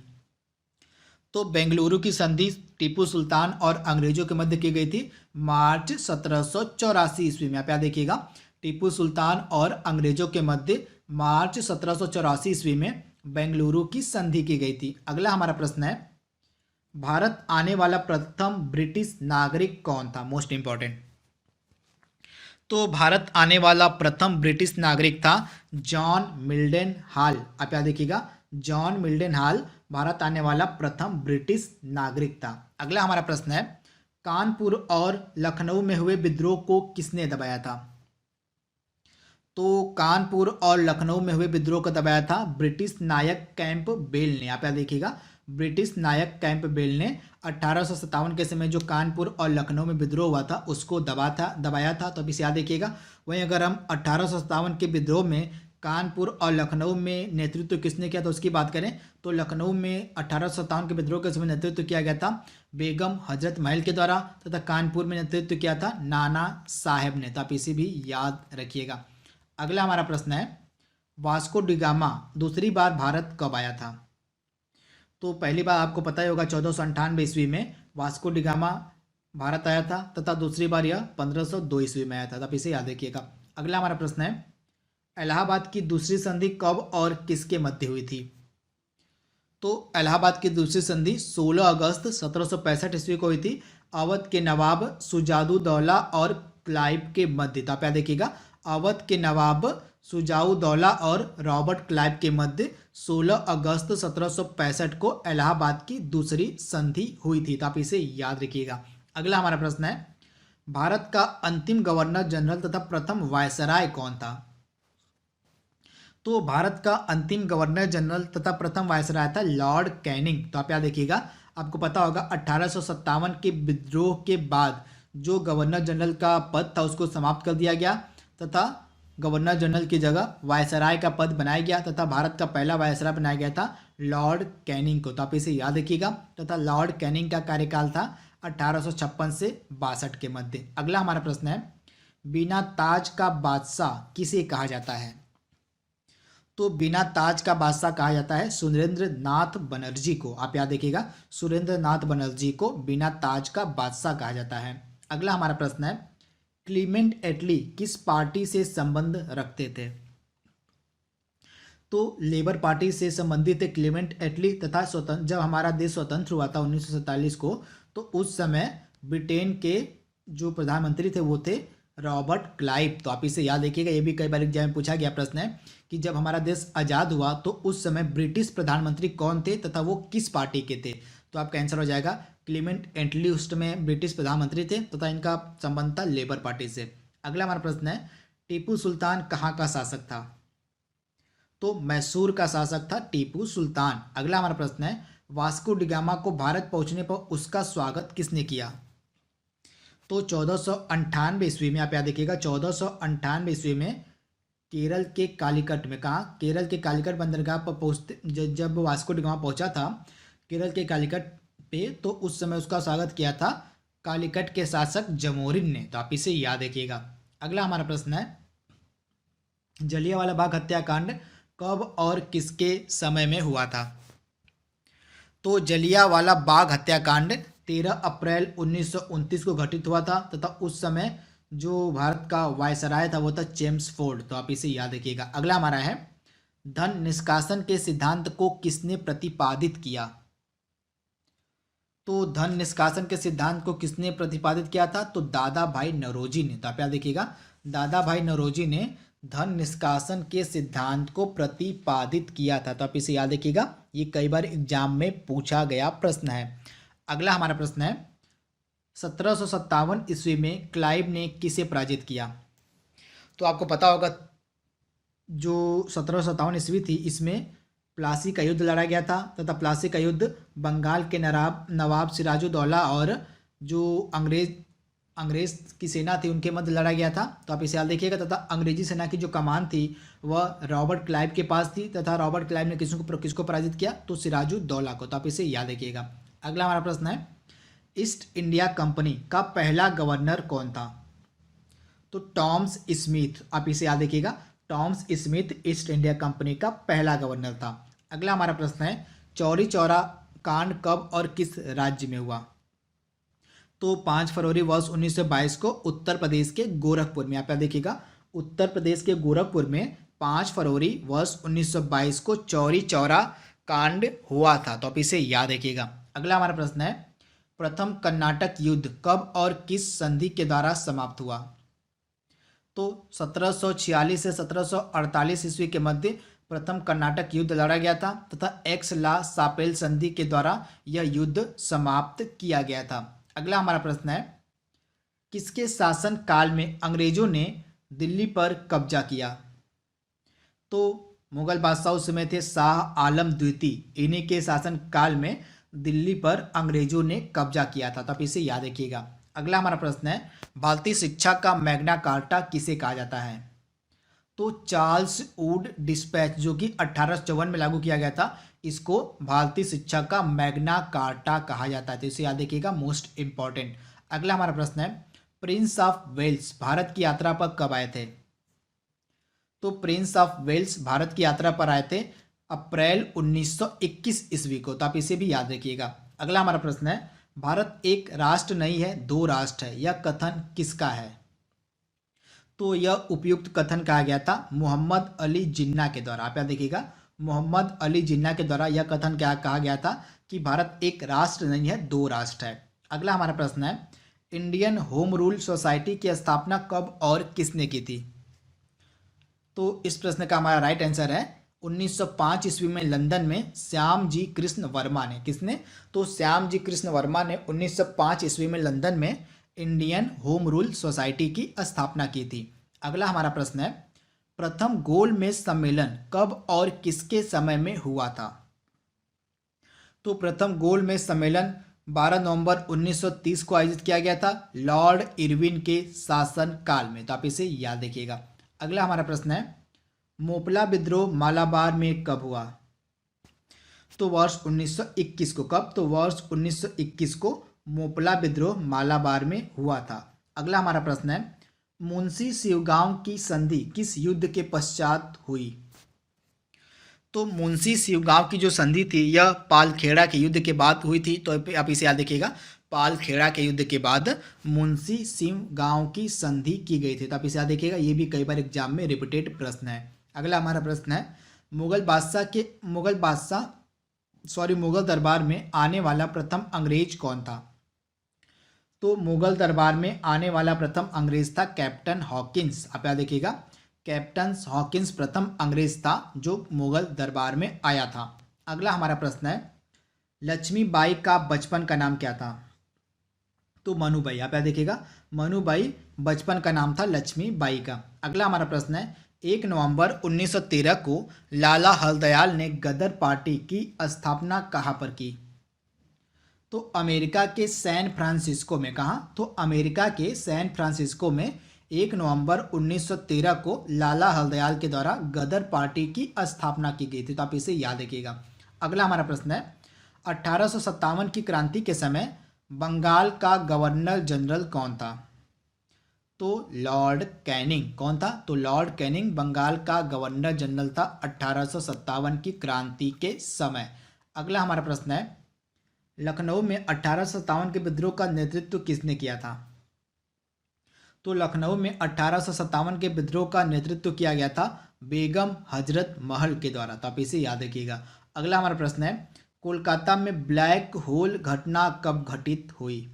तो बेंगलुरु की संधि टीपू सुल्तान और अंग्रेजों के मध्य की गई थी मार्च 1784 ईस्वी में। आप याद देखिएगा, टीपू सुल्तान और अंग्रेजों के मध्य मार्च 1784 ईस्वी में बेंगलुरु की संधि की गई थी। अगला हमारा प्रश्न है, भारत आने वाला प्रथम ब्रिटिश नागरिक कौन था? Most important. तो भारत आने वाला प्रथम ब्रिटिश नागरिक था जॉन मिल्डन हॉल। आप याद देखिएगा, जॉन मिल्डन हॉल भारत आने वाला प्रथम ब्रिटिश नागरिक था। अगला हमारा प्रश्न है, कानपुर और लखनऊ में हुए विद्रोह को किसने दबाया था? तो कानपुर और लखनऊ में हुए विद्रोह को दबाया था ब्रिटिश नायक कैंपबेल ने। आप याद देखिएगा, ब्रिटिश नायक कैंपबेल ने 1857 के समय जो कानपुर और लखनऊ में विद्रोह हुआ था उसको दबाया था। तो अब इसे याद रखिएगा। वहीं अगर हम 1857 के विद्रोह में कानपुर और लखनऊ में नेतृत्व किसने किया तो उसकी बात करें तो लखनऊ में 1857 के विद्रोह के समय नेतृत्व किया गया था बेगम हजरत महल के द्वारा, तथा कानपुर में नेतृत्व किया था नाना साहेब ने। तो आप इसे भी याद रखिएगा। अगला हमारा प्रश्न है, वास्को डिगामा दूसरी बार भारत कब आया था? तो पहली बार आपको पता ही होगा 1498 ईस्वी में वास्को डिगामा भारत आया था, तथा दूसरी बार यह 1502 ईस्वी में आया था। तो आप इसे याद रखिएगा। अगला हमारा प्रश्न है, इलाहाबाद की दूसरी संधि कब और किसके मध्य हुई थी? तो इलाहाबाद की दूसरी संधि 16 अगस्त 1765 ईस्वी को हुई थी अवध के नवाब सुजाउद्दौला और क्लाइव के मध्य। तो आप याद देखिएगा, अवध के नवाब सुजाउद्दौला और रॉबर्ट क्लाइव के मध्य 16 अगस्त 1765 को इलाहाबाद की दूसरी संधि हुई थी। तो आप इसे याद रखिएगा। अगला हमारा प्रश्न है, भारत का अंतिम गवर्नर जनरल तथा प्रथम वायसराय कौन था? तो भारत का अंतिम गवर्नर जनरल तथा प्रथम वायसराय था लॉर्ड कैनिंग। तो आप याद देखिएगा, आपको पता होगा 1857 के विद्रोह के बाद जो गवर्नर जनरल का पद था उसको समाप्त कर दिया गया तथा गवर्नर जनरल की जगह वायसराय का पद बनाया गया तथा भारत का पहला वायसराय बनाया गया था लॉर्ड कैनिंग को। तो आप इसे याद रखिएगा। तथा लॉर्ड कैनिंग का कार्यकाल था 1856 से 62 के मध्य। अगला हमारा प्रश्न है, बिना ताज का बादशाह किसे कहा जाता है? तो बिना ताज का बादशाह कहा जाता है सुरेंद्र नाथ बनर्जी को। आप याद देखिएगा, सुरेंद्र नाथ बनर्जी को बिना ताज का बादशाह कहा जाता है। अगला हमारा प्रश्न है, क्लीमेंट एटली किस पार्टी से संबंध रखते थे? तो लेबर पार्टी से संबंधित थे क्लीमेंट एटली। तथा जब हमारा देश स्वतंत्र हुआ था 1947 को, तो उस समय ब्रिटेन के जो प्रधानमंत्री थे वो थे रॉबर्ट क्लाइव। तो आप इसे याद रखिएगा, ये भी कई बार एग्जाम में पूछा गया प्रश्न है कि जब हमारा देश आज़ाद हुआ तो उस समय ब्रिटिश प्रधानमंत्री कौन थे तथा वो किस पार्टी के थे? तो आपका आंसर हो जाएगा क्लीमेंट एटली उस समय ब्रिटिश प्रधानमंत्री थे तथा इनका संबंध था लेबर पार्टी से। अगला हमारा प्रश्न है, टीपू सुल्तान कहाँ का शासक था? तो मैसूर का शासक था टीपू सुल्तान। अगला हमारा प्रश्न है, वास्को डिगामा को भारत पहुंचने पर उसका स्वागत किसने किया? तो 1498 ईस्वी में, आप याद देखिएगा, 1498 ईस्वी में केरल के कालीकट में, कहा केरल के कालीकट बंदरगाह पर पहुंचते जब वास्को डिगामा पहुंचा था केरल के कालीकट पे, तो उस समय उसका स्वागत किया था कालीकट के शासक जमोरिन ने। तो आप इसे याद रखिएगा। अगला हमारा प्रश्न है, जलियांवाला बाग हत्याकांड कब और किसके समय में हुआ था? तो जलियांवाला बाग हत्याकांड 13 अप्रैल 1929 को घटित हुआ था तथा उस समय जो भारत का वायसराय था वो था चेम्सफोर्ड। तो आप इसे याद रखिएगा। अगला हमारा है, धन निष्कासन के सिद्धांत को किसने प्रतिपादित किया? तो धन निष्कासन के सिद्धांत को किसने प्रतिपादित किया था? तो दादा भाई नौरोजी ने। तो आप याद देखिएगा, दादा भाई नौरोजी ने धन निष्कासन के सिद्धांत को प्रतिपादित किया था। तो आप इसे याद रखिएगा, ये कई बार एग्जाम में पूछा गया प्रश्न है। अगला हमारा प्रश्न है, 1757 ईस्वी में क्लाइव ने किसे पराजित किया? तो आपको पता होगा जो 1757 ईस्वी थी, इसमें प्लासी का युद्ध लड़ा गया था तथा प्लासी का युद्ध बंगाल के नवाब सिराजुद्दौला और जो अंग्रेज की सेना थी उनके मध्य लड़ा गया था। तो आप इसे याद देखिएगा। तथा अंग्रेजी सेना की जो कमान थी वह रॉबर्ट क्लाइव के पास थी तथा रॉबर्ट क्लाइव ने किसको पराजित किया, तो सिराजुद्दौला को। तो आप इसे याद रखिएगा। अगला हमारा प्रश्न है, ईस्ट इंडिया कंपनी का पहला गवर्नर कौन था? तो टॉमस स्मिथ। आप इसे याद रखिएगा। Thomas Smith east India company का पहला गवर्नर था। अगला हमारा प्रश्न है, चौरी चौरा कांड कब और किस राज्य में हुआ? तो 5 फरवरी वर्ष 1922 को उत्तर प्रदेश के गोरखपुर में। आप याद देखिएगा, उत्तर प्रदेश के गोरखपुर में 5 फरवरी वर्ष 1922 को चौरी चौरा कांड हुआ था। तो आप इसे याद रखिएगा। अगला हमारा प्रश्न है, प्रथम कर्नाटक युद्ध कब और किस संधि के द्वारा समाप्त हुआ? तो 1746 से 1748 ईस्वी के मध्य प्रथम कर्नाटक युद्ध लड़ा गया था तथा एक्स ला सापेल संधि के द्वारा यह युद्ध समाप्त किया गया था। अगला हमारा प्रश्न है, किसके शासन काल में अंग्रेजों ने दिल्ली पर कब्जा किया? तो मुगल बादशाह उस समय थे शाह आलम द्वितीय। इन्हीं के शासन काल में दिल्ली पर अंग्रेजों ने कब्जा किया था। तो आप इसे याद रखिएगा। अगला हमारा प्रश्न है, भारतीय शिक्षा का मैग्ना कार्टा किसे कहा जाता है? तो चार्ल्स वुड डिस्पैच, जो कि 1854 में लागू किया गया था, इसको भारतीय शिक्षा का मैग्ना कार्टा कहा जाता है। तो इसे याद रखिएगा, मोस्ट इंपॉर्टेंट। अगला हमारा प्रश्न है, प्रिंस ऑफ वेल्स भारत की यात्रा पर कब आए थे? तो प्रिंस ऑफ वेल्स भारत की यात्रा पर आए थे अप्रैल 1921 ईस्वी को। तो आप इसे भी याद रखिएगा। अगला हमारा प्रश्न है, भारत एक राष्ट्र नहीं है, दो राष्ट्र है, यह कथन किसका है? तो यह उपयुक्त कथन कहा गया था मोहम्मद अली जिन्ना के द्वारा। आप याद देखिएगा, मोहम्मद अली जिन्ना के द्वारा यह कथन क्या कहा गया था कि भारत एक राष्ट्र नहीं है, दो राष्ट्र है। अगला हमारा प्रश्न है, इंडियन होम रूल सोसाइटी की स्थापना कब और किसने की थी? तो इस प्रश्न का हमारा राइट आंसर है 1905 ईस्वी में लंदन में श्याम जी कृष्ण वर्मा ने। किसने? तो श्याम जी कृष्ण वर्मा ने 1905 ईस्वी में लंदन में इंडियन होम रूल सोसाइटी की स्थापना की थी। अगला हमारा प्रश्न है, प्रथम गोलमेज सम्मेलन कब और किसके समय में हुआ था? तो प्रथम गोलमेज सम्मेलन 12 नवंबर 1930 को आयोजित किया गया था लॉर्ड इरविन के शासन काल में। तो आप इसे याद रखिएगा। अगला हमारा प्रश्न है, मोपला विद्रोह मालाबार में कब हुआ? तो वर्ष 1921 को। कब? तो वर्ष 1921 को मोपला विद्रोह मालाबार में हुआ था। अगला हमारा प्रश्न है, मुंशी शिवगांव की संधि किस युद्ध के पश्चात हुई? तो मुंशी शिवगांव की जो संधि थी यह पालखेड़ा के युद्ध के बाद हुई थी। तो आप इसे याद रखिएगा, पालखेड़ा के युद्ध के बाद मुंशी शिवगांव की संधि की गई थी। तो आप इसे याद रखिएगा, ये भी कई बार एग्जाम में रिपीटेड प्रश्न है। अगला हमारा प्रश्न है, मुगल दरबार में आने वाला प्रथम अंग्रेज कौन था? तो मुगल दरबार में आने वाला प्रथम अंग्रेज था कैप्टन हॉकिंस। आप याद देखिएगा, कैप्टन हॉकिंस प्रथम अंग्रेज था जो मुगल दरबार में आया था। अगला हमारा प्रश्न है, लक्ष्मीबाई का बचपन का नाम क्या था? तो मनुबाई। आप याद देखिएगा, मनुबाई बचपन का नाम था लक्ष्मीबाई का। अगला हमारा प्रश्न है, 1 नवंबर 1913 को लाला हरदयाल ने गदर पार्टी की स्थापना कहाँ पर की? तो अमेरिका के सैन फ्रांसिस्को में। कहाँ? तो अमेरिका के सैन फ्रांसिस्को में 1 नवंबर 1913 को लाला हरदयाल के द्वारा गदर पार्टी की स्थापना की गई थी। तो आप इसे याद रखिएगा। अगला हमारा प्रश्न है, 1857 की क्रांति के समय बंगाल का गवर्नर जनरल कौन था? तो लॉर्ड कैनिंग। कौन था? तो लॉर्ड कैनिंग बंगाल का गवर्नर जनरल था 1857 की क्रांति के समय। अगला हमारा प्रश्न है, लखनऊ में 1857 के विद्रोह का नेतृत्व किसने किया था? तो लखनऊ में 1857 के विद्रोह का नेतृत्व किया गया था बेगम हजरत महल के द्वारा। तो आप इसे याद रखिएगा। अगला हमारा प्रश्न है, कोलकाता में ब्लैक होल घटना कब घटित हुई?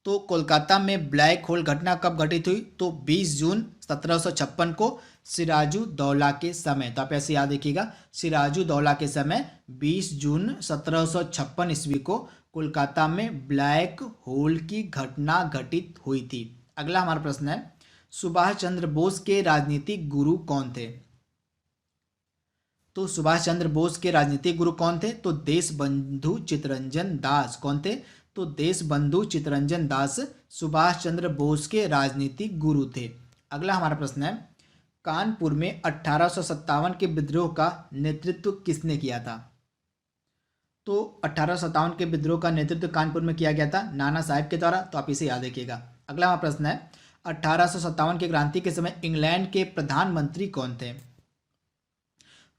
तो कोलकाता में ब्लैक होल घटना कब घटित हुई? तो 20 जून 1756 को सिराजुद्दौला के समय। तो आप ऐसे याद रखिएगा, सिराजुद्दौला के समय 20 जून 1756 ईस्वी को कोलकाता में ब्लैक होल की घटना घटित हुई थी। अगला हमारा प्रश्न है, सुभाष चंद्र बोस के राजनीतिक गुरु कौन थे? तो सुभाष चंद्र बोस के राजनीतिक गुरु कौन थे? तो देशबंधु चित्तरंजन दास। कौन थे? तो देशबंधु चित्तरंजन दास सुभाष चंद्र बोस के राजनीतिक गुरु थे। अगला हमारा प्रश्न है, कानपुर में 1857 के विद्रोह का नेतृत्व किसने किया था? तो 1857 के विद्रोह का नेतृत्व कानपुर में किया गया था नाना साहेब के द्वारा। तो आप इसे याद रखिएगा। अगला हमारा प्रश्न है, 1857 की क्रांति के समय इंग्लैंड के प्रधानमंत्री कौन थे?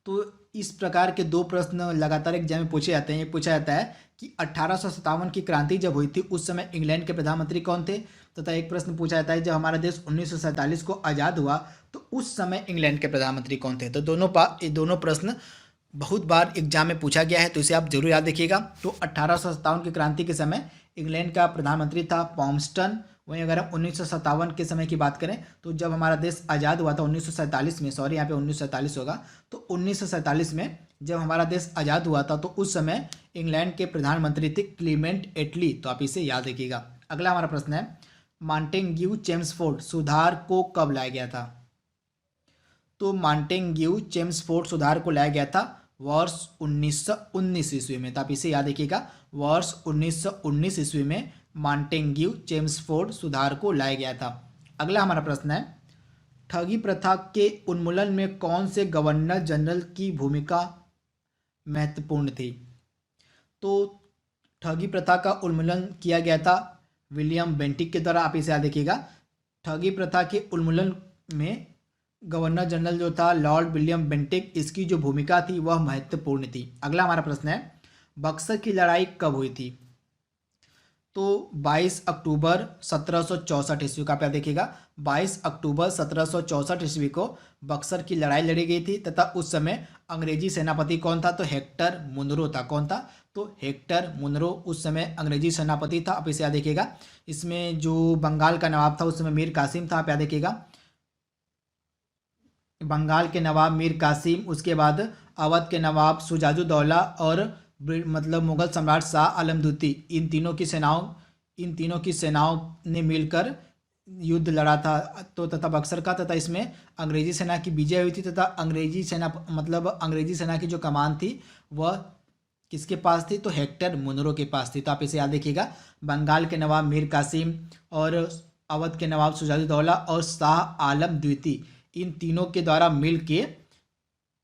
तो इस प्रकार के दो प्रश्न लगातार एग्जाम में पूछे जाते हैं। ये पूछा जाता है कि 1857 की क्रांति जब हुई थी उस समय इंग्लैंड के प्रधानमंत्री कौन थे, तथा एक प्रश्न पूछा जाता है जब हमारा देश 1947 को आज़ाद हुआ तो उस समय इंग्लैंड के प्रधानमंत्री कौन थे। तो दोनों प्रश्न बहुत बार एग्जाम में पूछा गया है, तो इसे आप जरूर याद रखिएगा। तो 1857 की क्रांति के समय इंग्लैंड का प्रधानमंत्री था पॉम्पस्टन। वहीं अगर हम 1957 के समय की बात करें तो जब हमारा देश आज़ाद हुआ था 1947 में, सॉरी यहाँ पे 1947 होगा, तो 1947 में जब हमारा देश आज़ाद हुआ था तो उस समय इंग्लैंड के प्रधानमंत्री थे क्लीमेंट एटली। तो आप इसे याद रखिएगा। अगला हमारा प्रश्न है, मॉन्टेग्यू चेम्सफोर्ड सुधार को कब लाया गया था? तो मॉन्टेग्यू चेम्सफोर्ड सुधार को लाया गया था वर्ष 1919 ईस्वी में। तो आप इसे याद रखिएगा, वर्ष 1919 ईस्वी में मॉन्टेग्यू चेम्सफोर्ड सुधार को लाया गया था। अगला हमारा प्रश्न है, ठगी प्रथा के उन्मूलन में कौन से गवर्नर जनरल की भूमिका महत्वपूर्ण थी? तो ठगी प्रथा का उन्मूलन किया गया था विलियम बेंटिक के द्वारा। आप इसे याद रखिएगा। ठगी प्रथा के उन्मूलन में गवर्नर जनरल जो था लॉर्ड विलियम बेंटिक, इसकी जो भूमिका थी वह महत्वपूर्ण थी। अगला हमारा प्रश्न है, बक्सर की लड़ाई कब हुई थी? तो 22 अक्टूबर 1764 ईस्वी का आप याद देखिएगा। 22 अक्टूबर 1764 ईस्वी को बक्सर की लड़ाई लड़ी गई थी तथा उस समय अंग्रेजी सेनापति कौन था? तो हेक्टर मुनरो था। कौन था? तो हेक्टर मुनरो उस समय अंग्रेजी सेनापति था। आप इसे याद देखिएगा। इसमें जो बंगाल का नवाब था उस समय मीर कासिम था। आप याद देखिएगा, बंगाल के नवाब मीर कासिम, उसके बाद अवध के नवाब शुजाउद्दौला और मतलब मुगल सम्राट शाह आलम द्वितीय, इन तीनों की सेनाओं ने मिलकर युद्ध लड़ा था। तो तथा बक्सर का, तथा इसमें अंग्रेजी सेना की विजय हुई थी तथा अंग्रेजी सेना की जो कमान थी वह किसके पास थी? तो हेक्टर मुनरो के पास थी। तो आप इसे याद देखिएगा। बंगाल के नवाब मीर कासिम और अवध के नवाब शुजाउद्दौला और शाह आलम द्वितीय, इन तीनों के द्वारा मिल के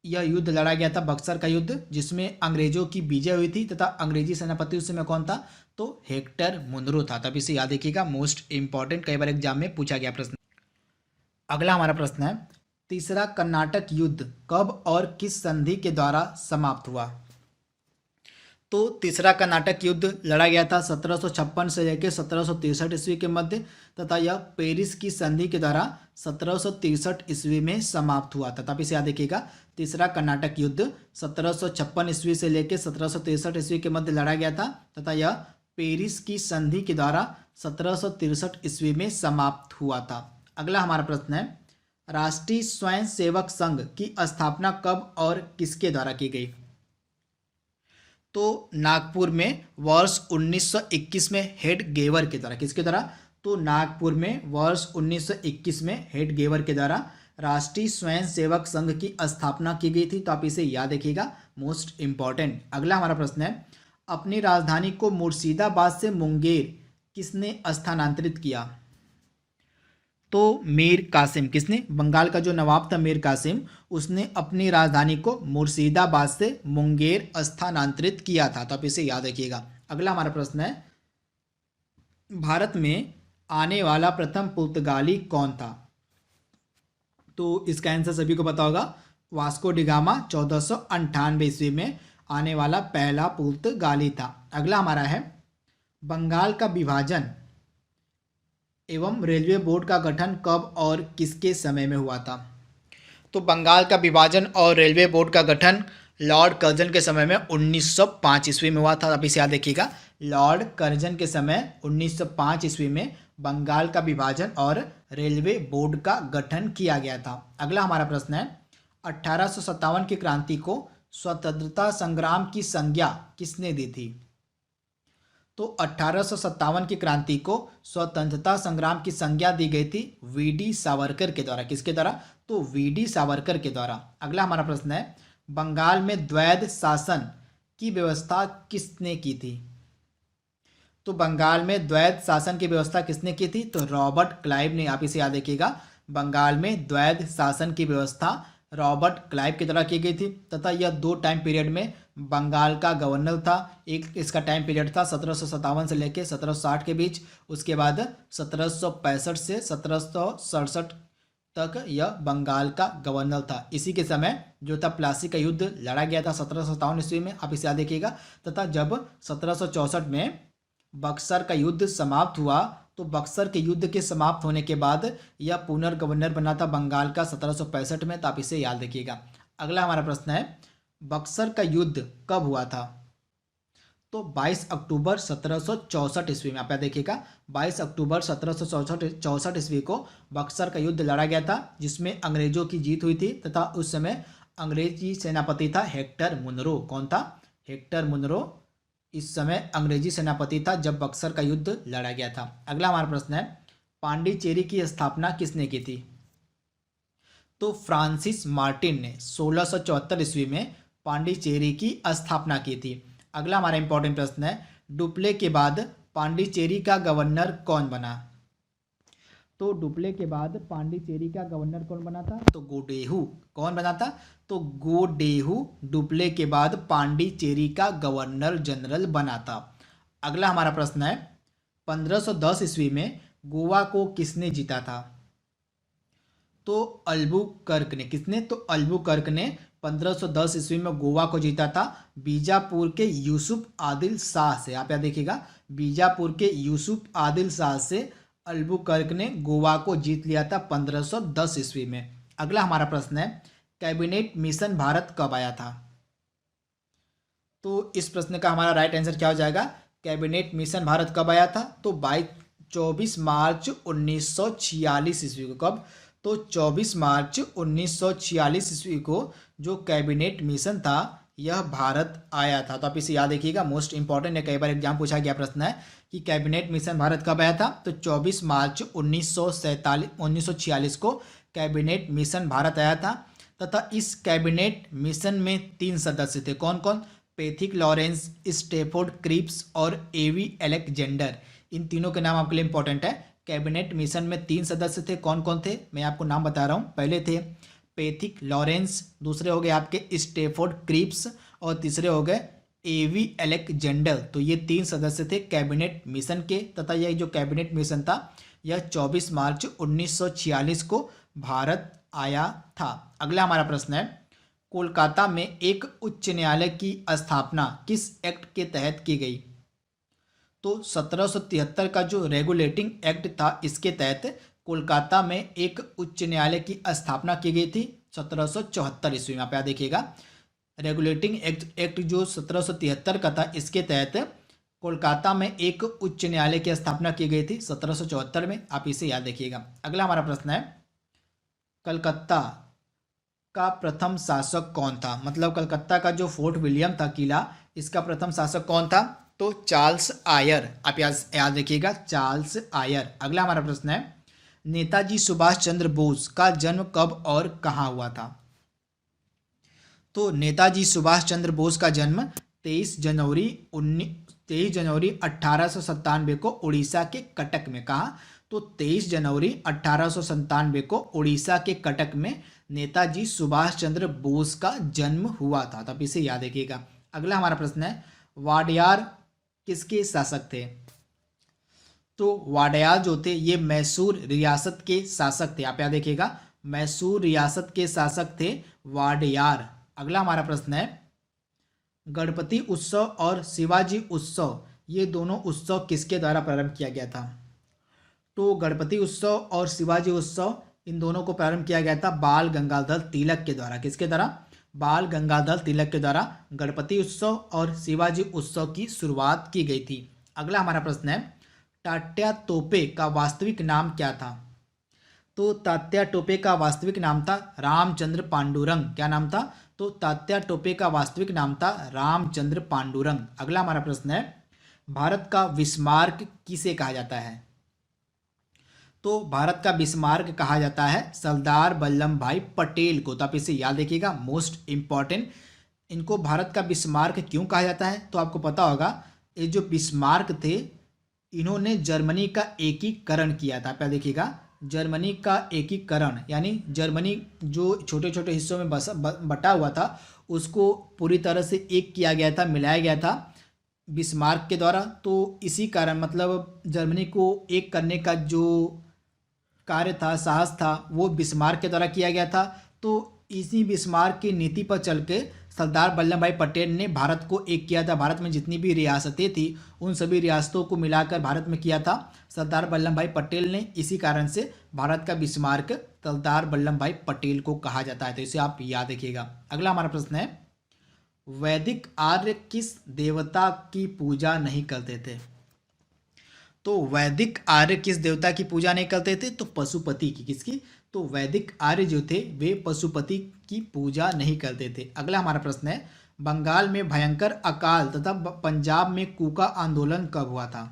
यह युद्ध लड़ा गया था, बक्सर का युद्ध, जिसमें अंग्रेजों की विजय हुई थी तथा अंग्रेजी सेनापति उस समय कौन था? तो हेक्टर मुनरो था। तब इसे याद रखिएगा, मोस्ट इंपॉर्टेंट, कई बार एग्जाम में पूछा गया प्रश्न। अगला हमारा प्रश्न है, तीसरा कर्नाटक युद्ध कब और किस संधि के द्वारा समाप्त हुआ? तो तीसरा कर्नाटक युद्ध लड़ा गया था 1756 से लेकर 1763 ईस्वी के मध्य तथा यह पेरिस की संधि के द्वारा 1763 ईस्वी में समाप्त हुआ था। तब इसे याद रखिएगा, तीसरा कर्नाटक युद्ध 1756 ईस्वी से लेकर 1763 ईस्वी के मध्य लड़ा गया था तथा यह पेरिस की संधि के द्वारा 1763 ईस्वी में समाप्त हुआ था। अगला हमारा प्रश्न है, राष्ट्रीय स्वयं सेवक संघ की स्थापना कब और किसके द्वारा की गई? तो नागपुर में वर्ष 1921 में हेड गेवर के द्वारा। किसके द्वारा? तो नागपुर में वर्ष 1921 में हेड गेवर के द्वारा राष्ट्रीय स्वयं सेवक संघ की स्थापना की गई थी। तो आप इसे याद रखिएगा, मोस्ट इंपॉर्टेंट। अगला हमारा प्रश्न है, अपनी राजधानी को मुर्शिदाबाद से मुंगेर किसने स्थानांतरित किया? तो मीर कासिम। किसने? बंगाल का जो नवाब था मीर कासिम, उसने अपनी राजधानी को मुर्शिदाबाद से मुंगेर स्थानांतरित किया था। तो आप इसे याद रखिएगा। अगला हमारा प्रश्न है, भारत में आने वाला प्रथम पुर्तगाली कौन था? तो इसका आंसर सभी को पता होगा, वास्को डिगामा 1498 ईस्वी में आने वाला पहला पुर्तगाली था। अगला हमारा है, बंगाल का विभाजन एवं रेलवे बोर्ड का गठन कब और किसके समय में हुआ था? तो बंगाल का विभाजन और रेलवे बोर्ड का गठन लॉर्ड कर्जन के समय में 1905 ईस्वी में हुआ था। आप इसे याद रखिएगा, लॉर्ड कर्जन के समय 1905 ईस्वी में बंगाल का विभाजन और रेलवे बोर्ड का गठन किया गया था। अगला हमारा प्रश्न है, 1857 की क्रांति को स्वतंत्रता संग्राम की संज्ञा किसने दी थी? तो 1857 की क्रांति को स्वतंत्रता संग्राम की संज्ञा दी गई थी वीडी सावरकर के द्वारा। किसके द्वारा? तो वीडी सावरकर के द्वारा। अगला हमारा प्रश्न है, बंगाल में द्वैध शासन की व्यवस्था किसने की थी? तो बंगाल में द्वैध शासन की व्यवस्था किसने की थी? तो रॉबर्ट क्लाइव ने। आप इसे याद रखिएगा, बंगाल में द्वैध शासन की व्यवस्था रॉबर्ट क्लाइव की द्वारा की गई थी तथा यह 2 टाइम पीरियड में बंगाल का गवर्नर था। एक इसका टाइम पीरियड था 1757 से लेकर 1760 के बीच, उसके बाद 1765 से 1767 तक यह बंगाल का गवर्नर था। इसी के समय जो था प्लासी का युद्ध लड़ा गया था 1757 ईस्वी में, आप इसे याद रखिएगा। तथा जब 1764 में बक्सर का युद्ध समाप्त हुआ तो बक्सर के युद्ध के समाप्त होने के बाद यह पुनर्गवर्नर बना था बंगाल का 1765 में, तो आप इसे याद रखिएगा। अगला हमारा प्रश्न है, बक्सर का युद्ध कब हुआ था? तो 22 अक्टूबर 1764 ईस्वी में। आप याद देखिएगा, 22 अक्टूबर 1764 ईस्वी को बक्सर का युद्ध लड़ा गया था जिसमें अंग्रेजों की जीत हुई थी तथा उस समय अंग्रेजी सेनापति था हेक्टर मुनरो। कौन था? हेक्टर मुनरो इस समय अंग्रेजी सेनापति था जब बक्सर का युद्ध लड़ा गया था। अगला हमारा प्रश्न है, पांडिचेरी की स्थापना किसने की थी? तो फ्रांसिस मार्टिन ने 1674 ईस्वी में पांडिचेरी की स्थापना की थी। अगला हमारा इंपॉर्टेंट प्रश्न है, डुप्ले के बाद पांडिचेरी का गवर्नर कौन बना? तो डुप्ले के बाद पांडिचेरी का गवर्नर कौन बना था? तो गोडेहू। कौन बना था? तो गोडेहू डुप्ले के बाद पांडिचेरी का गवर्नर जनरल बना था। अगला हमारा प्रश्न है, 1510 ईस्वी में गोवा को किसने जीता था? तो अल्बुकर्क ने। किसने? तो अल्बुकर्क ने 1510 ईस्वी में गोवा को जीता था बीजापुर के यूसुफ आदिल शाह से। आप याद देखिएगा, बीजापुर के यूसुफ आदिल शाह से अल्बुकर्क ने गोवा को जीत लिया था 1510 ईस्वी में। अगला हमारा प्रश्न है, कैबिनेट मिशन भारत कब आया था? तो इस प्रश्न का हमारा राइट आंसर क्या हो जाएगा? कैबिनेट मिशन भारत कब आया था? तो 24 मार्च 1946 ईस्वी को। कब? तो 24 मार्च 1946 ईस्वी को जो कैबिनेट मिशन था यह भारत आया था। तो आप इसे याद रखिएगा, मोस्ट इंपॉर्टेंट है, कई बार एग्जाम पूछा गया प्रश्न है कि कैबिनेट मिशन भारत कब आया था? तो 24 मार्च 1946 को कैबिनेट मिशन भारत आया था तथा इस कैबिनेट मिशन में 3 सदस्य थे। कौन कौन? पैथिक लॉरेंस, स्टेफोर्ड क्रिप्स और एवी अलेक्जेंडर। इन तीनों के नाम आपके लिए इंपॉर्टेंट है। कैबिनेट मिशन में 3 सदस्य थे। कौन कौन थे? मैं आपको नाम बता रहा हूँ। पहले थे पैथिक लॉरेंस, दूसरे हो गए आपके स्टेफोर्ड क्रिप्स और तीसरे हो गए एवी अलेक्जेंडर। तो ये 3 सदस्य थे कैबिनेट मिशन के तथा यह जो कैबिनेट मिशन था यह 24 मार्च 1946 को भारत आया था। अगला हमारा प्रश्न है, कोलकाता में एक उच्च न्यायालय की स्थापना किस एक्ट के तहत की गई? तो 1773 का जो रेगुलेटिंग एक्ट था इसके तहत कोलकाता में एक उच्च न्यायालय की स्थापना की गई थी 1774 ईस्वी में। आप याद देखिएगा, रेगुलेटिंग एक्ट जो 1773 का था इसके तहत कोलकाता में एक उच्च न्यायालय की स्थापना की गई थी 1774 में। आप इसे याद रखिएगा। अगला हमारा प्रश्न है, कलकत्ता का प्रथम शासक कौन था? मतलब कलकत्ता का जो फोर्ट विलियम था किला, इसका प्रथम शासक कौन था? तो चार्ल्स आयर। आप याद रखिएगा, चार्ल्स आयर। अगला हमारा प्रश्न है, नेताजी सुभाष चंद्र बोस का जन्म कब और कहाँ हुआ था? तो नेताजी सुभाष चंद्र बोस का जन्म 23 जनवरी 1897 को उड़ीसा के कटक में। कहा? तो 23 जनवरी 1897 को उड़ीसा के कटक में नेताजी सुभाष चंद्र बोस का जन्म हुआ था। तो आप इसे याद रखिएगा। अगला हमारा प्रश्न है, वाडियार किसके शासक थे? तो वाडियार जो थे ये मैसूर रियासत के शासक थे। आप याद रखिएगा, मैसूर रियासत के शासक थे वाडियार। अगला हमारा प्रश्न है, गणपति उत्सव और शिवाजी उत्सव ये दोनों उत्सव किसके द्वारा प्रारंभ किया गया था? तो गणपति उत्सव और शिवाजी उत्सव इन दोनों को प्रारंभ किया गया था बाल गंगाधर तिलक के द्वारा। किसके द्वारा? बाल गंगाधर तिलक के द्वारा गणपति उत्सव और शिवाजी उत्सव की शुरुआत की गई थी। अगला हमारा प्रश्न है, तात्या टोपे का वास्तविक नाम क्या था? तो तात्या टोपे का वास्तविक नाम था रामचंद्र पांडुरंग। क्या नाम था? तो तात्या टोपे का वास्तविक नाम था रामचंद्र पांडुरंग। अगला हमारा प्रश्न है, भारत का बिस्मार्क किसे कहा जाता है? तो भारत का बिस्मार्क कहा जाता है सरदार वल्लभ भाई पटेल को। तो आप इसे याद रखिएगा, मोस्ट इंपॉर्टेंट। इनको भारत का बिस्मार्क क्यों कहा जाता है? तो आपको पता होगा, ये जो बिस्मार्क थे, इन्होंने जर्मनी का एकीकरण किया था। पहले देखिएगा, जर्मनी का एकीकरण यानी जर्मनी जो छोटे छोटे हिस्सों में बटा हुआ था उसको पूरी तरह से एक किया गया था, मिलाया गया था बिस्मार्क के द्वारा। तो इसी कारण मतलब जर्मनी को एक करने का जो कार्य था, साहस था, वो बिस्मार्क के द्वारा किया गया था। तो इसी बिस्मार्क की नीति पर चल के सरदार वल्लभ भाई पटेल ने भारत को एक किया था। भारत में जितनी भी रियासतें थी उन सभी रियासतों को मिलाकर भारत में किया था सरदार वल्लभ भाई पटेल ने। इसी कारण से भारत का बिस्मार्क सरदार वल्लभ भाई पटेल को कहा जाता है। तो इसे आप याद रखिएगा। अगला हमारा प्रश्न है, वैदिक आर्य किस देवता की पूजा नहीं करते थे? तो वैदिक आर्य किस देवता की पूजा नहीं करते थे? तो पशुपति की। किसकी? तो वैदिक आर्य जो थे वे पशुपति की पूजा नहीं करते थे। अगला हमारा प्रश्न है, बंगाल में भयंकर अकाल तथा पंजाब में कूका आंदोलन कब हुआ था?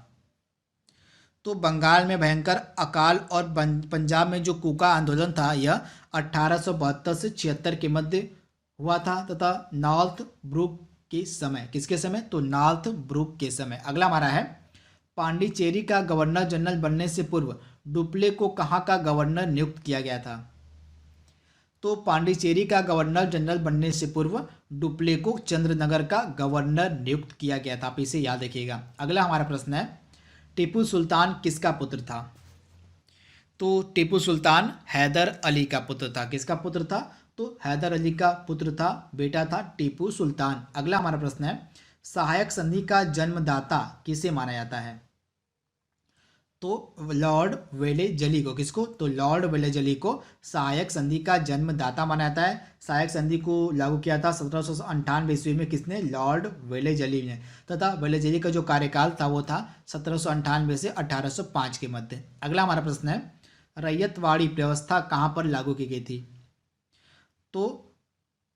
तो बंगाल में भयंकर अकाल और पंजाब में जो कूका आंदोलन था यह 1872 से 76 के मध्य हुआ था तथा नॉर्थ ब्रुक के समय। किसके समय? तो नॉर्थ ब्रुक के समय। अगला हमारा है, पांडिचेरी का गवर्नर जनरल बनने से पूर्व डुप्ले को कहाँ का गवर्नर नियुक्त किया गया था? तो पांडिचेरी का गवर्नर जनरल बनने से पूर्व डुप्ले को चंद्रनगर का गवर्नर नियुक्त किया गया था। आप इसे याद रखिएगा। अगला हमारा प्रश्न है, टीपू सुल्तान किसका पुत्र था? तो टीपू सुल्तान हैदर अली का पुत्र था। किसका पुत्र था? तो हैदर अली का पुत्र था, बेटा था टीपू सुल्तान। अगला हमारा प्रश्न है, सहायक संधि का जन्मदाता किसे माना जाता है? तो लॉर्ड वेलेजली को। किसको? तो लॉर्ड वेलेजली को सहायक संधि का जन्मदाता माना जाता है। सहायक संधि को लागू किया था 1798 ईस्वी में। किसने? लॉर्ड वेलेजली ने। तथा वेलेजली का जो कार्यकाल था वो था 1798 से 1805 के मध्य। अगला हमारा प्रश्न है, रैयतवाड़ी व्यवस्था कहाँ पर लागू की गई थी? तो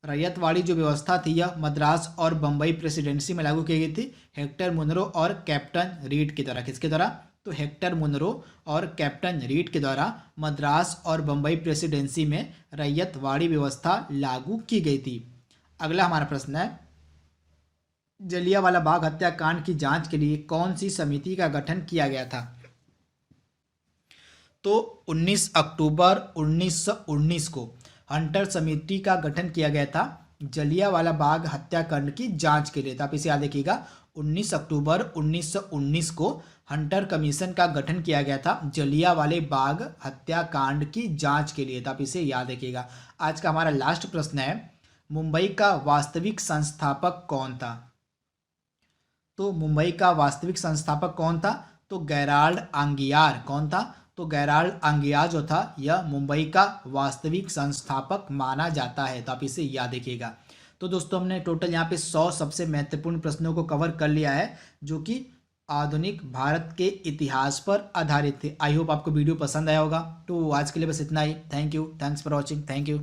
रैयतवाड़ी जो व्यवस्था थी यह मद्रास और बम्बई प्रेसिडेंसी में लागू की गई थी हेक्टर मुनरो और कैप्टन रीड के द्वारा। किसके द्वारा? तो हेक्टर मुनरो और कैप्टन रीड के द्वारा मद्रास और बम्बई प्रेसिडेंसी में रैयतवाड़ी व्यवस्था लागू की गई थी। अगला हमारा प्रश्न है, जलियांवाला बाग हत्याकांड की जांच के लिए कौन सी समिति का गठन किया गया था? तो 19 अक्टूबर 1919 को हंटर समिति का गठन किया गया था जलियांवाला बाग हत्याकांड की जांच के लिए। तो आप इसे याद रखिएगा, 19 अक्टूबर 1919 को हंटर कमीशन का गठन किया गया था जलियांवाले बाग हत्याकांड की जांच के लिए। तो आप इसे याद रखिएगा। आज का हमारा लास्ट प्रश्न है, मुंबई का वास्तविक संस्थापक कौन था? तो मुंबई का वास्तविक संस्थापक कौन था? तो गेराल्ड आंगियार। कौन था? तो गेराल्ड आंगियार जो था यह मुंबई का वास्तविक संस्थापक माना जाता है। तो आप इसे याद रखिएगा। तो दोस्तों हमने टोटल यहाँ पे 100 सबसे महत्वपूर्ण प्रश्नों को कवर कर लिया है जो कि आधुनिक भारत के इतिहास पर आधारित थे। आई होप आपको वीडियो पसंद आया होगा। तो आज के लिए बस इतना ही। Thank you, thanks for watching, thank you.